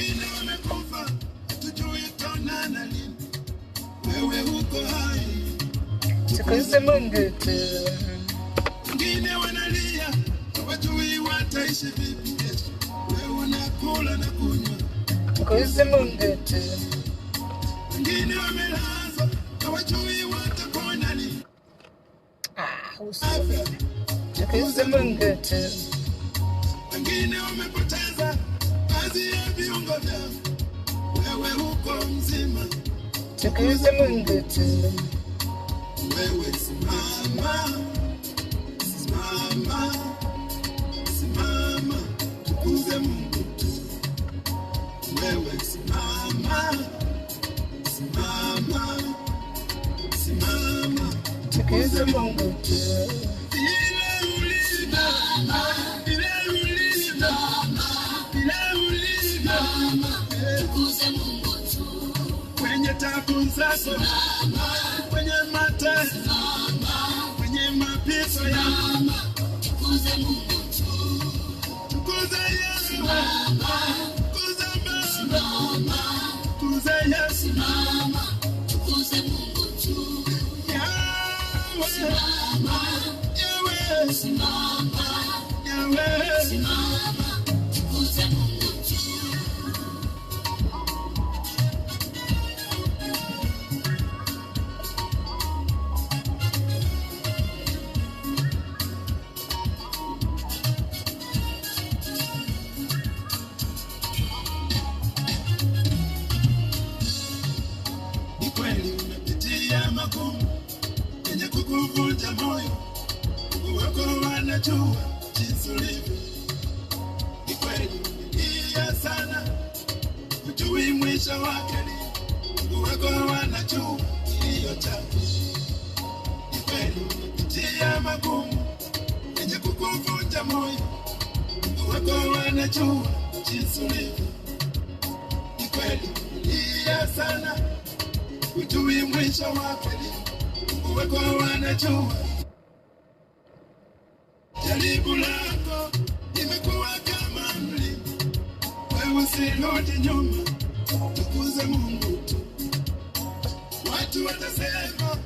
wengine wamekufa, tujui tonana lini, wewe uko hai, tukuze Mungu tu. wengine wanalia, hawajui wataishi vipi kesho, wewe unakula na kunywa, tukuze Mungu tu. wengine wamelazwa, hawajui watapona lini, Usiwe. Tukuze Mungu tu. wengine wamepoteza baadhi ya viungo vyao, wewe uko mzima, tukuze Mungu tu. wewe simama, simama, simama, tukuze Mungu tu, wewe simama, simama, simama, tukuze Mungu tu. ile ulivyo, ile ulivyo, ile ulivyo, tukuze Mungu tu, kwenye tabu zako, kwenye mateso, kwenye mapito yako, tukuze Mungu tu, tukuze Yesu, tukuze Baba, tukuze Yesu, tukuze Mungu tu, Yahweh, Yahweh, Yahweh, tukuze Mungu tu. Ni kweli umepitia magumu yenye kukuvunja moyo, Mungu wako wanajua jinsi ulivyo. Ni kweli umelia sana, hujui mwisho wake lini, Mungu wako wanajua kilio chako. Ni kweli umepitia magumu yenye kukuvunja moyo, Mungu wako wanajua jinsi ulivyo. Ni kweli umelia sana, hujui mwisho wake lini, Mungu wako wanajua. Jaribu lako limekuwa kama mlima, wewe usirudi nyuma, tukuze Mungu tu. Watu watasema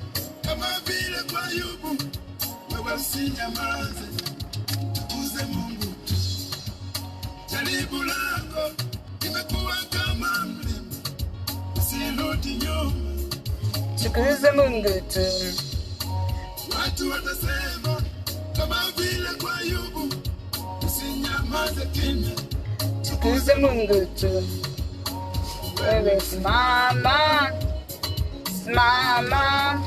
kama vile kwa Ayubu, wewe usinyamaze, tukuze Mungu tu. Jaribu lako limekuwa kama mlima, usirudi nyuma, tukuze Mungu tu. watu watasema kama vile kwa Ayubu, usinyamaze kimya, tukuze Mungu tu. Wewe simama, simama,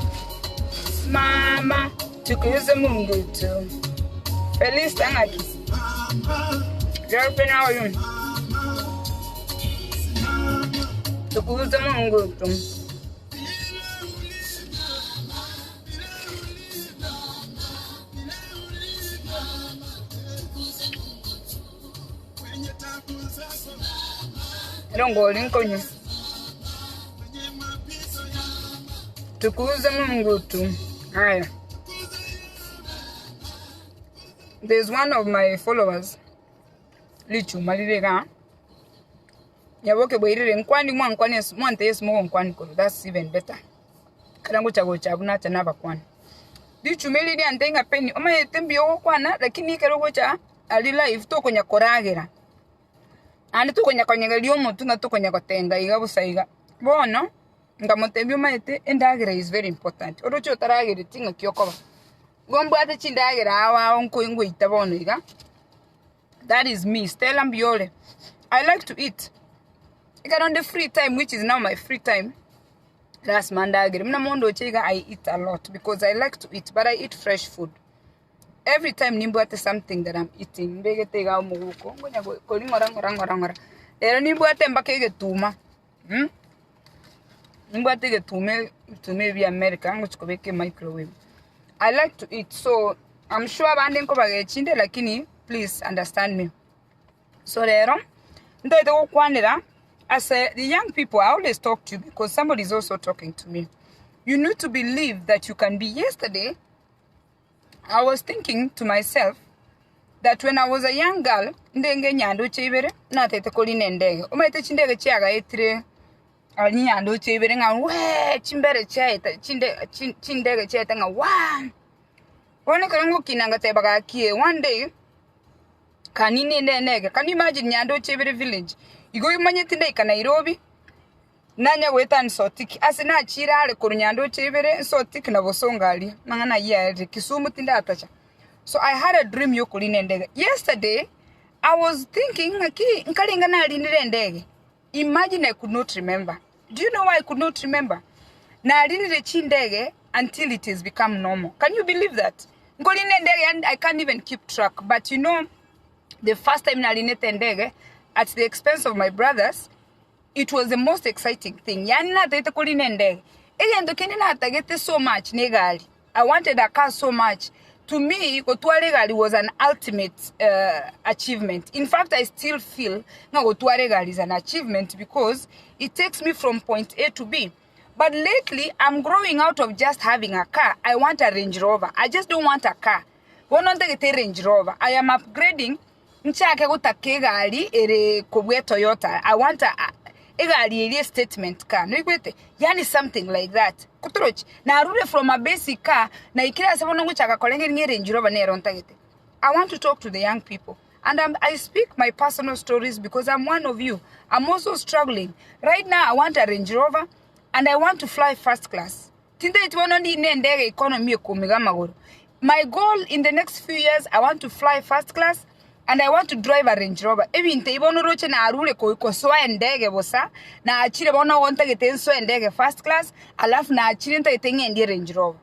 simama, tukuze Mungu tu. Feliz tangaki. mama, Girlfriend, how are you? mama, simama. Tukuze Mungu tu. Longo linkonyo. Tukuze Mungu tu. Haya. There's one of my followers. Lichu malirega. Yaboke boirire nkwani mwankwani mwante yesu mo nkwani ko. That's even better. Kalangu chago chabuna chanaba kwani. Lichu meliri antenga peni. Oma yetembi okwana lakini kerogo cha ali live to konya koragera. Ani to konya konyegelio muntu na to konya gotenga iga busaiga. Bono ngamotebyo maite endagera is very important. Orocho taragere tinga kyokoba. Gombo ate chindagera awa onko ingo itabono iga. That is me, Stella Mbiole. I like to eat. I got on the free time, which is now my free time. That's mandagere. Mna mondo chega I eat a lot because I like to eat, but I eat fresh food. Every time nimbo ate something that I'm eating, mbege tega umuguko. Ngonya kolingorangorangorangora. Ero nimbo ate mbakege tuma. Nimbo ate ge tume via America ngo chikobeke microwave. I like to eat, so I'm sure bande nko bagechinde lakini please understand me. So lero ndoite kokwanira as the young people, I always talk to you because somebody is also talking to me. You need to believe that you can be. Yesterday I was thinking to myself, that when I was a young girl, ndenge nyando chibere na tete koline ndege. Umaite chindege chiaga etire ali nyando chibere nga we chimbere chaita chindege chaita nga wa. One karango kinanga tebaga kie one day kanini ndege. Can you imagine nyando chibere village? You go manyete ndeka Nairobi. Nanya weta nsotiki asina chira ale kurunyando chibere nsotiki na bosongali mangana yari Kisumu tinda atacha. So I had a dream yokuline ndege. Yesterday I was thinking nkalinga na alinire ndege. Imagine I could not remember. Do you know why I could not remember? Na alinire chindege until it has become normal. Can you believe that? Nkoline ndege and I can't even keep track. But you know, the first time na alinete ndege at the expense of my brothers, it was the most exciting thing. Yani na tete kuline ndege. Endo kene na atagete so much negali. I wanted a car so much. To me, Kotware Gali was an ultimate achievement. In fact, I still feel Kotware Gali is an achievement because it takes me from point A to B. But lately, I'm growing out of just having a car. I want a Range Rover. I just don't want a car. I want a Range Rover. I am upgrading. Toyota. I want a statement car. Yani something like that. Kutroch. Na rule from a basic car. Na ikira sabono nguchaka kolenge nge Range Rover ne rontagete. I want to talk to the young people. And I speak my personal stories because I'm one of you. I'm also struggling. Right now, I want a Range Rover. And I want to fly first class. Tinde itwonondi ndege economy kumigama. My goal in the next few years, I want to fly first class. And I want to drive a Range Rover. Ebi nte ibono roche na arule ko soa ndege bosa na achire bono wonta getenso ndege first class alafu na achire nta getenge ndi Range Rover.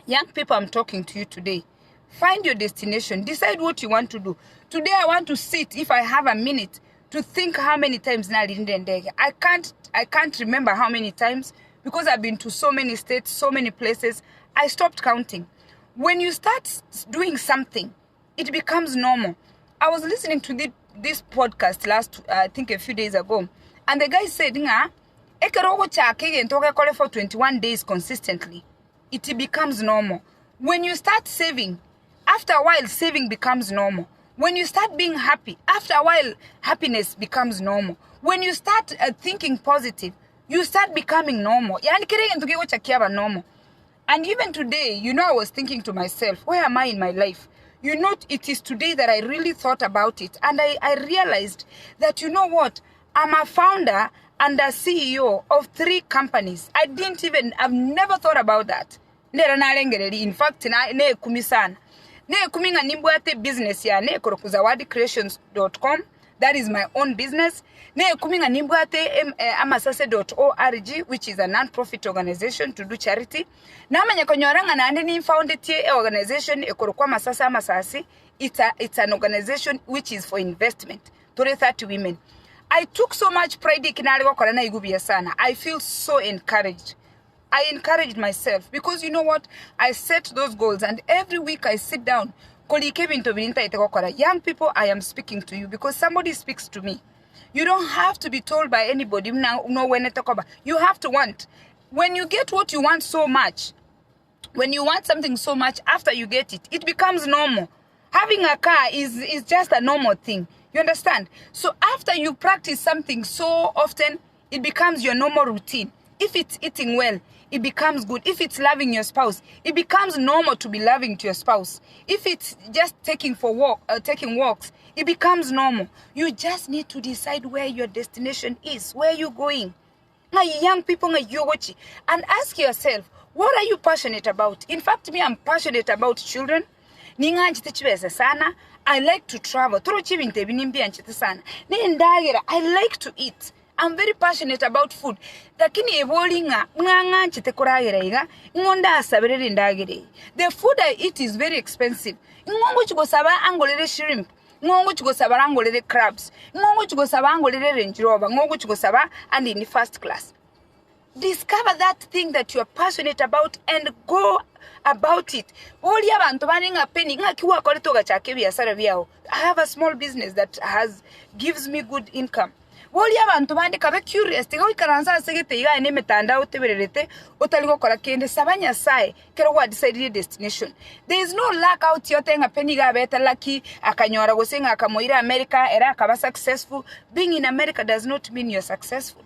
Young people, I'm talking to you today. Find your destination. Decide what you want to do. Today I want to sit, if I have a minute, to think how many times na linde ndege. I can't remember how many times because I've been to so many states, so many places. I stopped counting. When you start doing something, it becomes normal. I was listening to this podcast I think a few days ago, and the guy said, for 21 days consistently, it becomes normal. When you start saving, after a while, saving becomes normal. When you start being happy, after a while, happiness becomes normal. When you start thinking positive, you start becoming normal. Normal. And even today, I was thinking to myself, where am I in my life? It is today that I really thought about it. And I realized that, you know what? I'm a founder and a CEO of 3 companies. I've never thought about that. In fact, business ya kuzawadi-creations.com. That is my own business. amasase.org, which is a non-profit organization to do charity. Founded organization Masasi. It's an organization which is for investment to 30 women. I took so much pride in I feel so encouraged. I encouraged myself because you know what? I set those goals and every week I sit down. Young people, I am speaking to you because somebody speaks to me. You don't have to be told by anybody. You have to want. When you get what you want so much, when you want something so much, after you get it, it becomes normal. Having a car is just a normal thing. You understand? So after you practice something so often, it becomes your normal routine. If it's eating well, it becomes good. If it's loving your spouse, it becomes normal to be loving to your spouse. If it's just taking walks, it becomes normal. You just need to decide where your destination is, where you're going. Now, young people, and ask yourself, what are you passionate about? In fact, me, I'm passionate about children. I like to travel. I like to eat. I'm very passionate about food. Lakini evolinga nganga chite kuragera ngonda asaberere ndagere. The food I eat is very expensive. Ngongo chigosaba angolere shrimp. Ngongo chigosaba angolere crabs. Ngongo chigosaba angolere Range Rover. Ngongo chigosaba and in first class. Discover that thing that you are passionate about and go about it. I have a small business that gives me good income. Woli abantu bandi kabe curious tiga ikaranza segete iga ene metanda utebererete utali gukora kende sabanya sai kero wa decide destination. There is no luck out yote nga peniga beta lucky akanyora gosenga akamoira America era akaba successful. Being in America does not mean you're successful.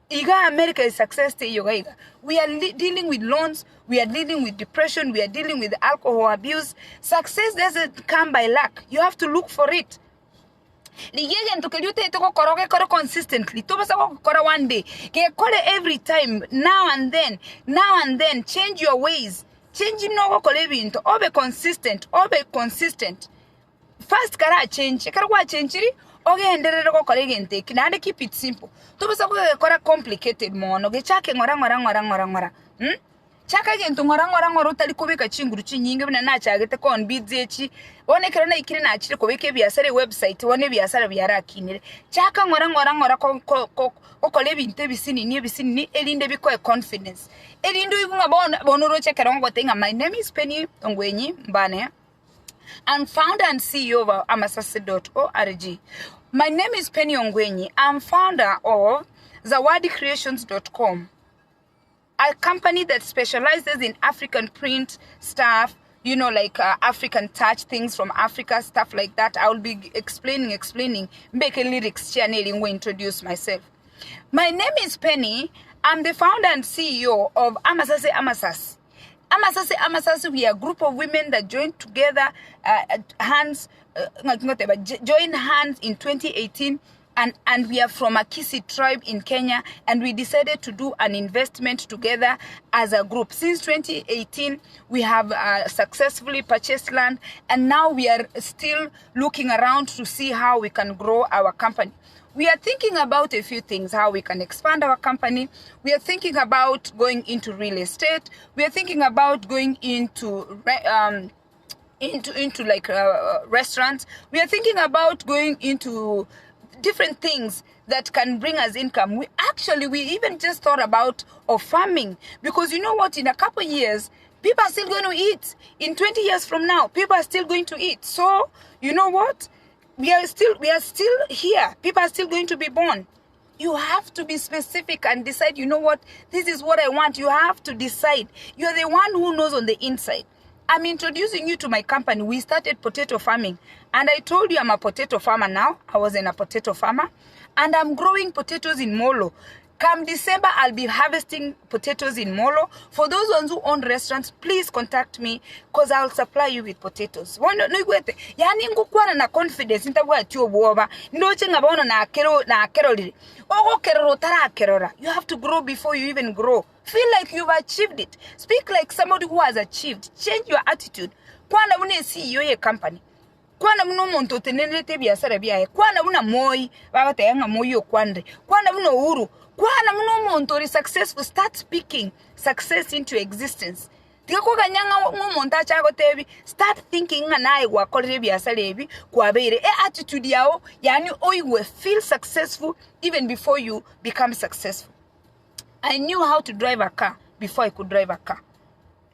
Iga America is success to you guys. We are dealing with loans, we are dealing with depression, we are dealing with alcohol abuse. Success doesn't come by luck. You have to look for it. Ligegen to kelute to koroge koro consistently. To basa koro one day. Ke kore every time. Now and then. Change your ways. Change him no kore binto. Obe consistent. First kara change. Kara wa change ri. Oge enderere ko kore gente. Kinande keep it simple. To basa ko kora complicated mo. No ge chake ngora. Chaka gento ngora utali kubika chinguru chinyinge bina na chagete kon bidzechi one kerana ikiri na achire kubike biasare website one biasara byarakinire chaka ngora ko kole binte bisini ni elinde biko confidence elindo igunga bonoro chekera ngo tenga. My name is Penny Ongwenyi Mbane. I'm founder and CEO of amasase.org. My name is Penny Ongwenyi. I'm founder of zawadicreations.com, a company that specializes in African print stuff, you know, like African touch things from Africa, stuff like that. I will be explaining, make a lyrics channel, will introduce myself. My name is Penny. I'm the founder and CEO of Amasase Amasas. Amasase, we are a group of women that joined together, joined hands in 2018. And we are from a Kisi tribe in Kenya, and we decided to do an investment together as a group. Since 2018, we have successfully purchased land, and now we are still looking around to see how we can grow our company. We are thinking about a few things, how we can expand our company. We are thinking about going into real estate. We are thinking about going into restaurants. We are thinking about going into different things that can bring us income. We even just thought about farming, because you know what, in a couple of years people are still going to eat. In 20 years from now people are still going to eat. So you know what, we are still here. People are still going to be born. You have to be specific and decide, you know what, this is what I want. You have to decide. You're the one who knows on the inside. I'm introducing you to my company. We started potato farming, and I told you I'm a potato farmer now. I wasn't a potato farmer, and I'm growing potatoes in Molo. Come December, I'll be harvesting potatoes in Molo. For those ones who own restaurants, please contact me, because I'll supply you with potatoes. Yani ngukwana na confidence ntabwa tyobuoba ndoche ngabona na kero liri. Ogo kero tara kerora. You have to grow before you even grow. Feel like you've achieved it. Speak like somebody who has achieved. Change your attitude. Kwana mune CEO ye company. Kwana muno monto tenenete biasara biaye. Kwana muna moi babate yanga moi okwande. Kwana muno uru. Kwana muno monto successful. Start speaking success into existence. Tikakoka nyanga monta chago tebi. Start thinking nae wakolere biasara ebi kwabere. Attitude yao yani oiwe feel successful even before you become successful. I knew how to drive a car before I could drive a car.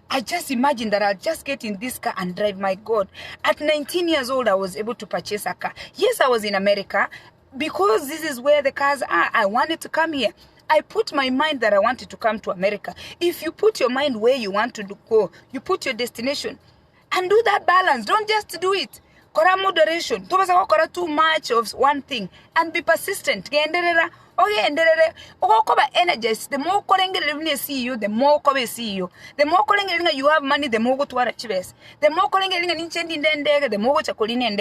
I just imagined that I'll just get in this car and drive. My God. At 19 years old, I was able to purchase a car. Yes, I was in America because this is where the cars are. I wanted to come here. I put my mind that I wanted to come to America. If you put your mind where you want to go, you put your destination and do that balance. Don't just do it. Kora moderation. Kora too much of one thing and be persistent. Okay, and energize. The more calling see you, the more cover see you. The more calling you have money, the more go to achieve. The more calling the more chakolin.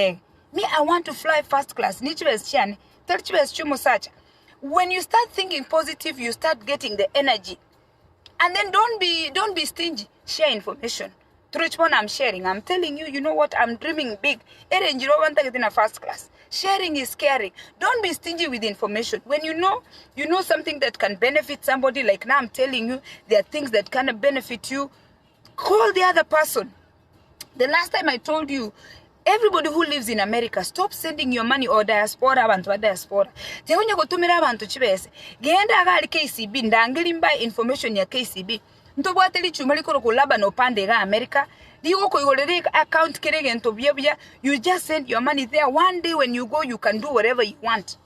Me, I want to fly first class. When you start thinking positive, you start getting the energy. And then don't be stingy. Share information. Through which one I'm sharing. I'm telling you, you know what, I'm dreaming big. You don't want to get in a first class. Sharing is caring. Don't be stingy with information. When you know something that can benefit somebody, like now I'm telling you, there are things that can benefit you. Call the other person. The last time I told you, everybody who lives in America, stop sending your money or diaspora abantu wa diaspora. Tehonya gotumira abantu chibese. Genda agali KCB ndangelimba information ya KCB. Ntobwateli chuma likoro kulaba no pande ga America. Digo ko igolere account kerege ntobya. You just send your money there. One day when you go, you can do whatever you want.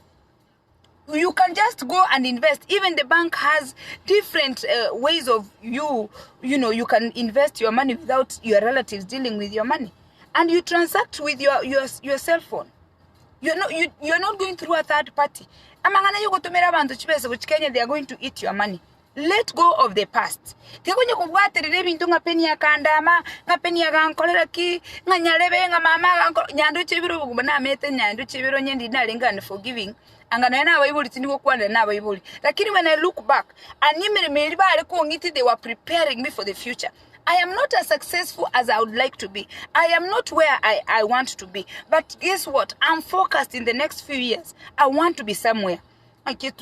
You can just go and invest. Even the bank has different ways of you know, you can invest your money without your relatives dealing with your money. And you transact with your cell phone. You're not going through a third party. Amangana you go to Merabantu Chibesa, which Kenya, they are going to eat your money. Let go of the past. Tiagonye kubwate rebe bintu nga peni ya kandama, nga peni ya gankolera ki, nga nyalebe nga mama nyandu chibiro bugubana mete nyandu chibiro nyendi nalinga and forgiving. Angana na abayibuli tindiko kwanda na abayibuli. Lakini when I look back, animere meliba aleko ngiti, they were preparing me for the future. I am not as successful as I would like to be. I am not where I want to be. But guess what? I'm focused in the next few years. I want to be somewhere. I want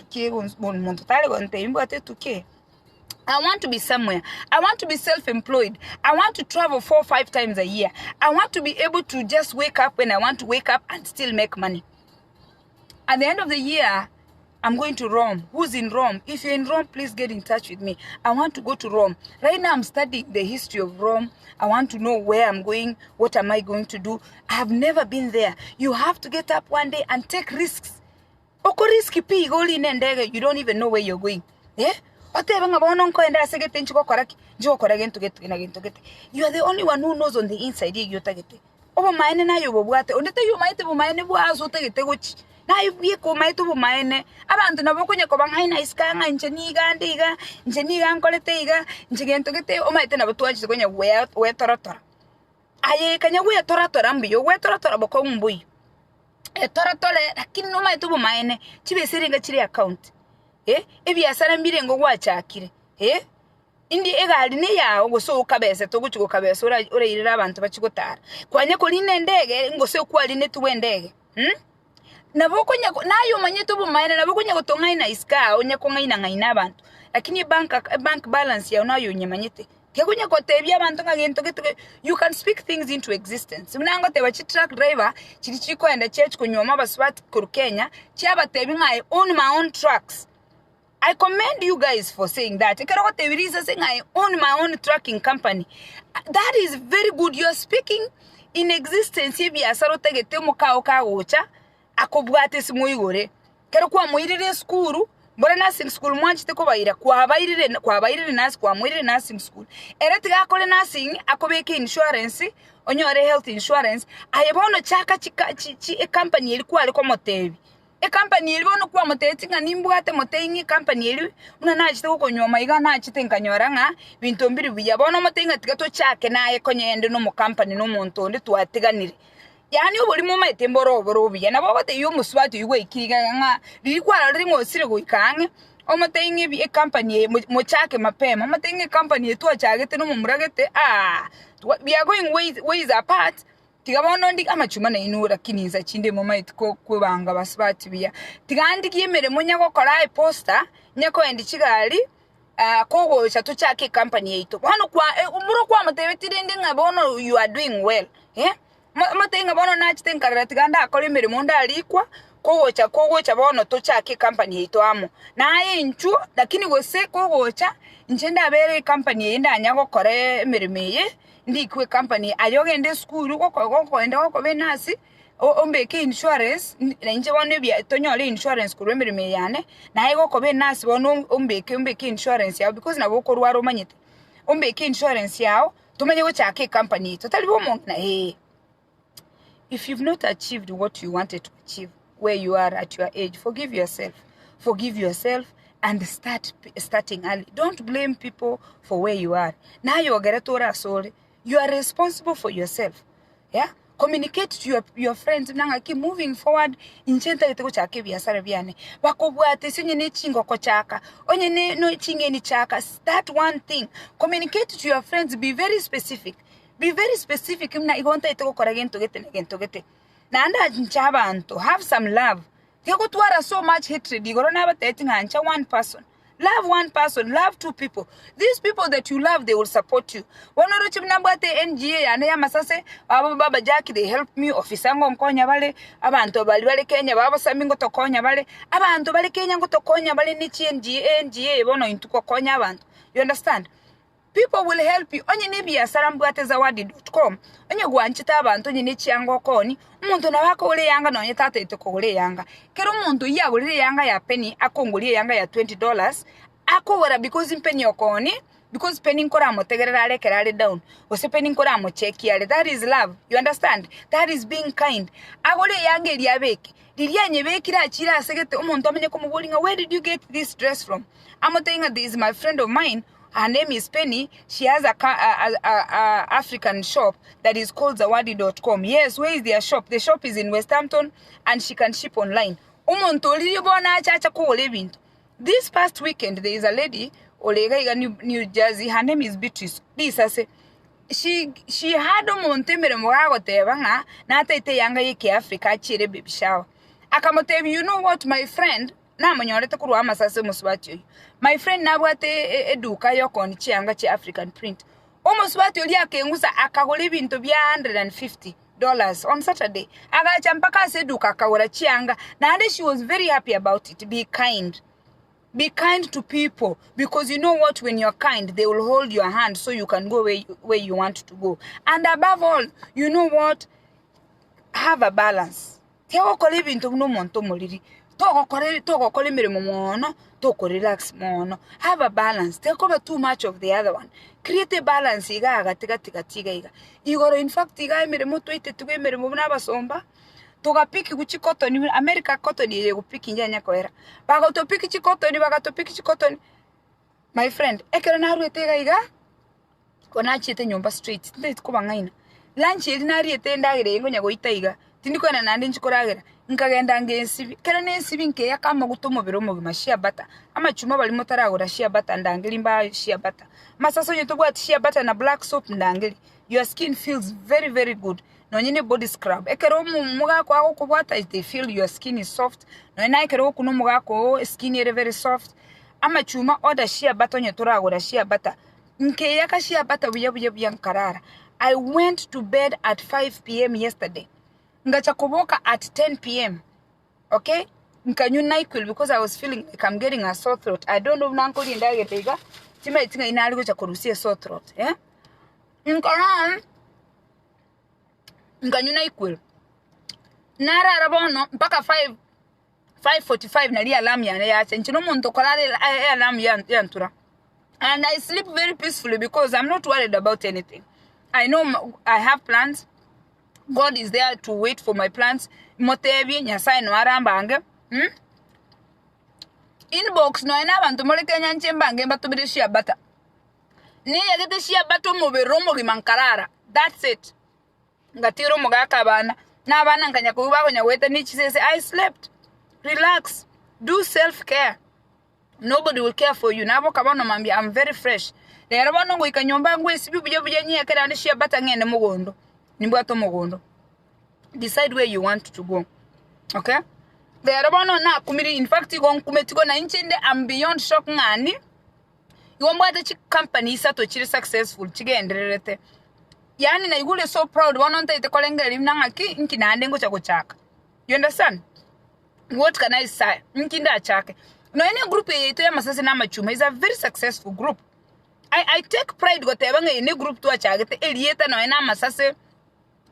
to be somewhere. I want to be self-employed. I want to travel 4 or 5 times a year. I want to be able to just wake up when I want to wake up and still make money. At the end of the year, I'm going to Rome. Who's in Rome? If you're in Rome, please get in touch with me. I want to go to Rome. Right now, I'm studying the history of Rome. I want to know where I'm going. What am I going to do? I have never been there. You have to get up one day and take risks. You don't even know where you're going. Yeah? You are the only one who knows on the inside. Na yuko maitu bumaene abantu nabokunye ko bangaina iskanga njeniga ndiga njeniga nkoleteiga njigento gete o maite nabotwaje konya we toratora aye kanya we toratora mbiyo we toratora boko mbuyi toratole lakini no maite bumaene chibesiringa chiri account ebyasara mbirengo gwachakire indi egali ne yawo goso ukabese toguchiko kabese urayirira abantu bachigotara kwanye ko line ndege ngose kwali ne tuwendege nabokonya nayo manyeto bumaene nabokonya gotonga ina iska onya konga ina ngaina abantu lakini bank balance ya nayo nyemanyete kekonya kotebya abantu ngagento gete you can speak things into existence munango teba chi truck driver chiri chiko enda church kunyoma baswat ku Kenya chiaba tebi ngai own my own trucks. I commend you guys for saying that. Ekero tebiriza saying I own my own trucking company. That is very good. You are speaking in existence. Yebi asaro tegete mukao ka gocha akobwate simuyigore kero kwa muirire skuru mbona nursing school mwanchite ko bayira kwa bayirire nasi kwa muirire nursing school era tiga kole nursing akobeke insurance onyore health insurance ayebono chaka chi company ilikuwa aliko motebi company ilibono kwa moteti nga nimbwate motengi company ili una nachite ko nyoma iga nachite nkanyora nga bintu mbiri biyabono motenga tigato chake naye konyende no mu company no muntu ndi twatiganire. Yani uburi mu maite mboro biya nabo bate yo muswati yugo ikiriga nga lilikwara ringo sire go ikange omotengi bi company mo chake mapema omotengi company yetu achagete no mumuragete we are going ways apart tigabono ndi amachuma na inura kiniza chinde mu maite ko kubanga baswati biya tigandi kiyemere munya ko kora poster nyako endi chigali kogo cha tuchake company yetu hano kwa umuro kwa motebetire ndi ngabono you are doing well matenga bono nachitenga ratiganda akole mirimo ndalikwa kogocha bono tochake company yetu amo naye inchu lakini gose kogocha njenda bere company yenda nyako kore mirimiye ndikwe company ayogende school ko enda ko benasi ombeke insurance nje bono bya tonyole insurance ku mirimiye yane naye ko benasi bono ombeke insurance yao because nabo ko rwaro manyite ombeke insurance yao tumenye go chake company totali bomo na if you've not achieved what you wanted to achieve where you are at your age, forgive yourself and starting early. Don't blame people for where you are. Now you are sorry. You are responsible for yourself. Yeah? Communicate to your friends nanga keep moving forward inchenta itego chake biasara biane bakobwate sinye ne chingo ko chaka onye ne no chinge ni chaka. Start one thing. Communicate to your friends, be very specific. Be very specific. Mna igonta itoko koragento gete. Na anda nchabantu have some love. Tigo twara so much hatred. Igorona bateting ancha one person. Love one person, love 2 people. These people that you love, they will support you. Wono rochi mnabate NGA ane ya masase baba Jackie, they help me ofisango nkonya bale abantu bali Kenya baba samingo tokonya bale abantu bali Kenya ngo tokonya bale ni NGA bono intuko konya abantu. You understand? People will help you. Onye ne biashara mbwate zawadi.com. Onye gwanchita abantu onye ne chiango koni. Umuntu na wako ule yanga na onye tata itoko ule yanga. Kero umuntu ya ule yanga ya penny ako ule yanga ya $20. Ako wera because penny okoni. Because penny nkora motegerale kerale down. Ose penny nkora mo check yale. That is love. You understand? That is being kind. Agole yanga eliyabeke. Lilia nyebekira achira segete umuntu amenye kumubulinga. Where did you get this dress from? I'm telling her, this is my friend of mine. Her name is Penny. She has a African shop that is called Zawadi.com. Yes, where is their shop? The shop is in West Hampton and she can ship online. This past weekend, there is a lady, Olega, New Jersey. Her name is Beatrice. This I say, she had Montemere Morago Tevanga, Nata Yanga Yeke Africa, Chile baby shower. Akamotevi, you know what, my friend? Na manyoleta kuruwa masase muswati. My friend nabwate eduka yoko ni chianga chi African print. Muswati yoli akengusa akagole bintu bya $150 on Saturday. Agacha mpaka se eduka akawora chianga. Na she was very happy about it. Be kind. Be kind to people, because you know what, when you're kind, they will hold your hand so you can go where you want to go. And above all, you know what, have a balance. Teko kole bintu no monto moliri. Toko kole mirimo mono, toko relax mono. Have a balance. Take over too much of the other one. Create a balance. Iga tiga. Igoro in fact iga mirimo tuite tuge mirimo n'abasomba. Toga piki kuchi cotton, America cotton ye go piki njanya koera. Baga to piki chi cotton. My friend, ekere na ruete iga. Kona chite nyumba street. Ndeti kuba ngaina. Lunch ye na riete ndagire ngo nyago itaiga. Tindiko na nandi nchikoragera. Nkagenda ngesibi. Kera nesibi nke yakama gutomo biromo bimashia bata. Ama chuma bali motaragora shia bata ndangeli mba shia bata. Masaso nyetobwa shia bata na black soap ndangeli. Your skin feels very very good. No nyine body scrub. Ekero muga kwa ako kubwata they feel your skin is soft. No ina ekero kuno muga ko skin is very soft. Ama chuma order shia bata nyetoragora shia bata. Nke yaka shia bata buya nkarara. I went to bed at 5 p.m. yesterday. Ngachakoboka at 10 p.m. Okay? Nkanyu NyQuil because I was feeling like I'm getting a sore throat. I don't know nanko lindagetega. Tima itinga inaligo chakorusia sore throat. Yeah? Nkanyu NyQuil. Nara arabono mpaka 5:45 nali alarm yacha. Nchino muntu kolale alarm yantura. And I sleep very peacefully because I'm not worried about anything. I know I have plans. God is there to wait for my plans. Motebi nyasai no arambange. Inbox no ina bantu moleke nyanche mbange batubire shia bata. Ni yagete shia bata mo beromo gimankarara. That's it. Ngatiro mugaka bana. Na bana nkanya kuba ko nyaweta ni chisese I slept. Relax. Do self-care. Nobody will care for you. Nabo kabano mambi I'm very fresh. Lero bano ngo ikanyomba ngwe sibi buje nyekera andi shia bata ngene mugondo. Nimbato mugondo. Decide where you want to go. Okay? There are na kumiri in fact igon kumetiko na inchinde I'm beyond shock ngani. Igombwate chi company sato chiri successful chigendererete. Yani na igule so proud wanonta ite kolengera imnanga ki nkina andengo chako chaka. You understand? What can I say? Nkinda chake. No any group yeto ya masase na machuma is a very successful group. I take pride gotebanga ine group tu achagete elieta no ena masase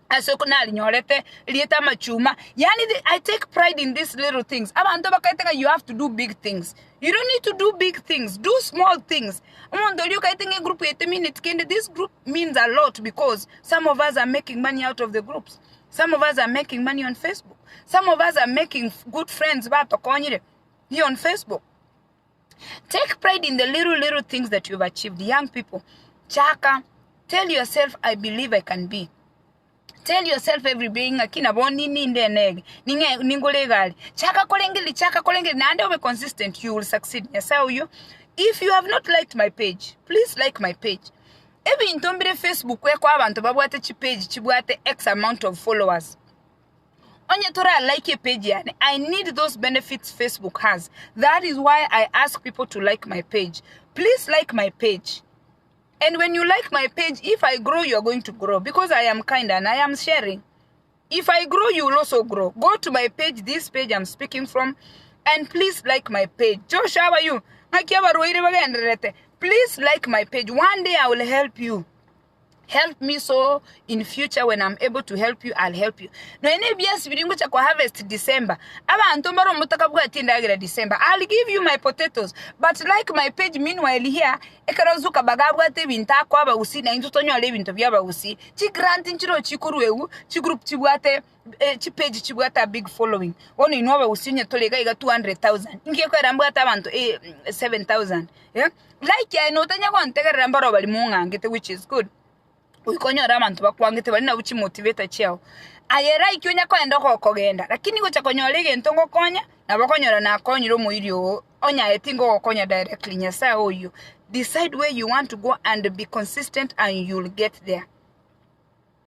asokunali nyorete lieta machuma. Yani I take pride in these little things. Abantu bakaitenga you have to do big things. You don't need to do big things. Do small things. Umondoli ukaitinga group yeto minute kende this group means a lot because some of us are making money out of the groups. Some of us are making money on Facebook. Some of us are making good friends here on Facebook. Take pride in the little things that you've achieved. Young people, chaka, tell yourself, I believe I can be. Tell yourself every being akina boni ninde neg ningolegali chaka kolengeli na ande consistent you will succeed. Yes, how you? If you have not liked my page, please like my page. Ebi intombire Facebook we kwa abantu babwate chi page chibwate X amount of followers. Onye tora like a page yani. I need those benefits Facebook has. That is why I ask people to like my page. Please like my page. And when you like my page, if I grow, you're going to grow. Because I am kind and I am sharing. If I grow, you will also grow. Go to my page, this page I'm speaking from. And please like my page. Josh, how are you? Please like my page. One day I will help you. Help me, so in future when I'm able to help you, I'll help you. No any bias biringo cha kwa harvest December. Aba antombaro mutaka bwa tindagira December. I'll give you my potatoes. But like my page meanwhile here, ekarazuka bagabwa te binta kwa ba usi na intutonyo ale binto bya ba usi. Chi grant nchiro chikuruewu, chi group chibwate chi page chibwata big following. Ono inwa usi nya tolega iga 200,000. Ngiye kwa rambwa ta bantu 7,000. Yeah? Like ya no tanya kwa ntega rambaro bali munga ngete, which is good. Uikonyora abantu bakwangite bali na uchi motivate chao. Ayera ikyonya ko enda ko kogenda. Lakini go chakonyora gentongo konya na bakonyora na konyiro muirio onya etingo konya directly nyasa oyo. Decide where you want to go and be consistent and you'll get there.